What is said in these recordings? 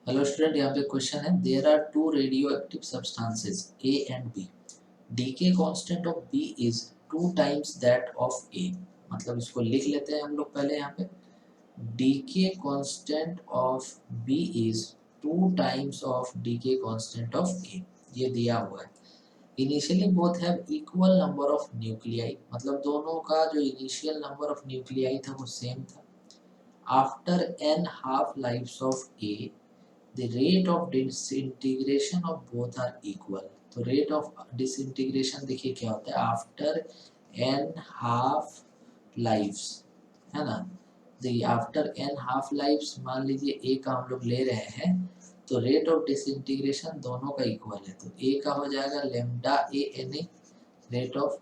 Hello student, यहाँ पे question है there are two radioactive substances A and B. Decay constant of B is two times that of A. मतलब इसको लिख लेते हैं हम लोग पहले यहाँ पे। Decay constant of B is two times of decay constant of A. ये दिया हुआ है। Initially both have equal number of nuclei, मतलब दोनों का जो इनिशियल नंबर ऑफ न्यूक्लियाई था वो सेम था। After N half lifes of a the rate of disintegration of both are equal। तो rate of disintegration देखिए क्या होता है, after n half lives, है ना। the after n half lives मान लीजिए a का हम लोग ले रहे हैं, तो rate of disintegration दोनों का इक्वल है। तो a का हो जाएगा lambda a n a rate of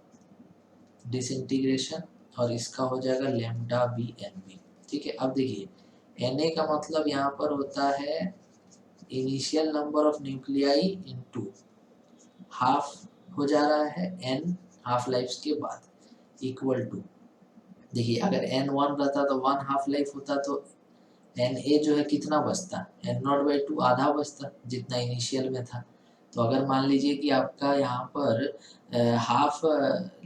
disintegration, और इसका हो जाएगा लेमडा बी एन बी। ठीक है, अब देखिए एन ए का मतलब यहाँ पर होता है initial number of nuclei into half हो जा रहा है एन हाफ लाइफ्स के बाद इक्वल टू। देखिए अगर एन वन रहता तो वन हाफ लाइफ होता, तो एन ए जो है कितना बचता, एन नॉट बाई टू आधा बचता जितना इनिशियल में था। तो अगर मान लीजिए कि आपका यहाँ पर half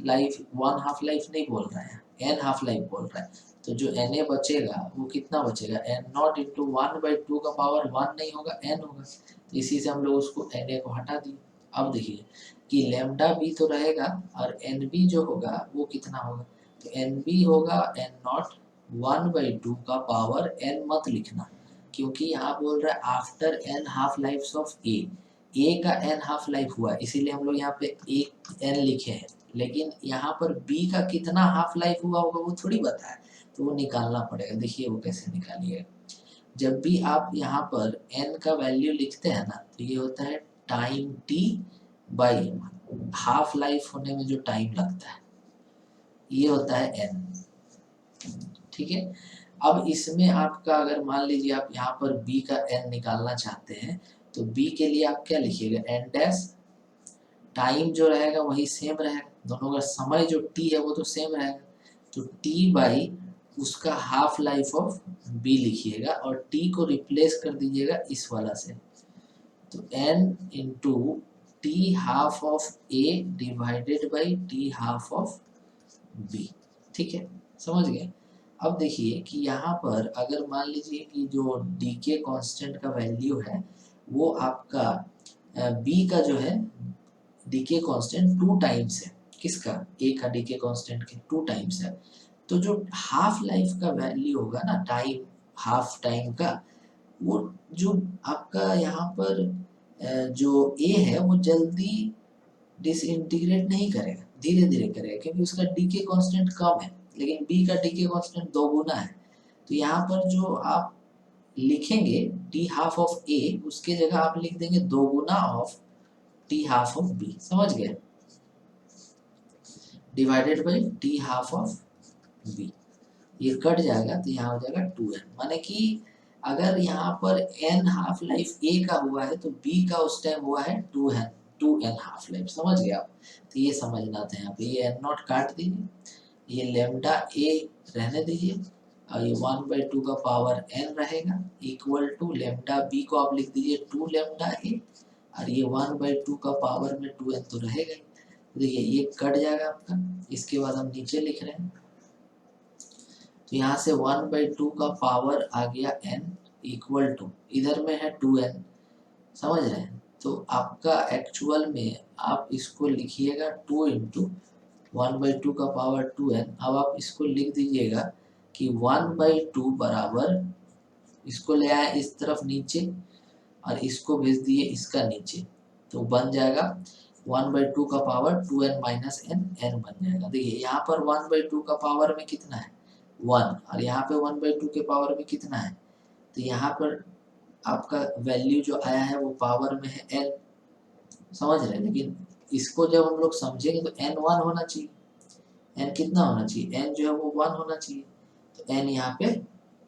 life one half life नहीं बोल रहा है, एन हाफ लाइफ बोल रहा है, तो जो एन ए बचेगा वो कितना बचेगा, N naught into one by two का पावर वन नहीं होगा, एन होगा। तो इसी से हम लोग उसको एन ए को हटा दिए। अब देखिए कि लेमडा बी तो रहेगा और एन बी जो होगा वो कितना होगा, तो एन बी होगा N not one by two का पावर एन मत लिखना, क्योंकि यहाँ बोल रहा है after N half life of A का एन हाफ लाइफ हुआ इसीलिए हम लोग यहाँ पे एक एन लिखे हैं, लेकिन यहाँ पर बी का कितना हाफ लाइफ हुआ होगा वो थोड़ी बताया, तो वो निकालना पड़ेगा। देखिए वो कैसे निकालिएगा, जब भी आप यहाँ पर एन का वैल्यू लिखते हैं ना, तो ये होता है time T by half life होने में जो टाइम लगता है, ये होता है एन। ठीक है, अब इसमें आपका अगर मान लीजिए आप यहाँ पर b का n निकालना चाहते हैं, तो b के लिए आप क्या लिखिएगा, n डैश, टाइम जो रहेगा वही सेम रहेगा, दोनों का समय जो t है वो तो सेम रहेगा, तो t बाई उसका हाफ लाइफ ऑफ b लिखिएगा और t को रिप्लेस कर दीजिएगा इस वाला से, तो n into T half of a divided by T half of b। ठीक है, समझ गए। अब देखिए कि यहाँ पर अगर मान लीजिए कि जो डीके कांस्टेंट का वैल्यू है वो आपका बी का जो है डीके कांस्टेंट टू टाइम्स है, किसका, ए का डीके कांस्टेंट के टू टाइम्स है, तो जो हाफ लाइफ का वैल्यू होगा ना, टाइम हाफ टाइम का, वो जो आपका यहाँ पर जो ए है वो जल्दी डिसइंटीग्रेट नहीं करेगा, धीरे धीरे करेगा, क्योंकि उसका डीके कांस्टेंट कम है, लेकिन बी का डीके कांस्टेंट दो गुना है। तो यहाँ पर जो आप लिखेंगे टी हाफ ऑफ ए, उसके जगह आप लिख देंगे दो गुना of T half of B, समझ गए, divided by T half of B. ये कट जाएगा तो यहाँ हो जाएगा टू एन, माने कि अगर यहाँ पर एन हाफ लाइफ ए का हुआ है तो बी का उस टाइम हुआ है टू एन हाफ लाइफ, समझ गए आप। तो ये समझना था, यहाँ पे ये एन नॉट काट दीजिए, ये लेमडा ए रहने दीजिए, और ये वन बाई टू का पावर एन रहेगा इक्वल टू लेमडा बी को आप लिख दीजिए टू लेमडा ए, और ये वन बाई टू का पावर में टू एन तो रहेगा ही। देखिए ये कट जाएगा आपका, इसके बाद हम नीचे लिख रहे हैं, तो यहाँ से वन बाई टू का पावर आ गया n इक्वल टू, इधर में है टू एन, समझ रहे हैं। तो आपका एक्चुअल में आप इसको लिखिएगा two into one by two का पावर टू एन। अब आप इसको लिख दीजिएगा कि वन बाई टू बराबर, इसको ले आए इस तरफ नीचे और इसको भेज दिए इसका नीचे, तो बन जाएगा वन बाई टू का power two N minus N, N बन जाएगा। देखिए यहाँ पर वन बाई टू का पावर में कितना है, वन, और यहाँ पे वन बाई टू के पावर में कितना है, तो यहाँ पर आपका वैल्यू जो आया है वो पावर में है एन, समझ रहे हैं। लेकिन इसको जब हम लोग समझेंगे तो एन वन होना चाहिए, एन कितना होना चाहिए, एन जो है वो वन होना चाहिए, तो एन यहाँ पे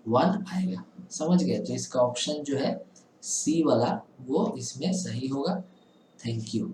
वन आएगा, समझ गए। तो इसका ऑप्शन जो है सी वाला वो इसमें सही होगा। Thank you.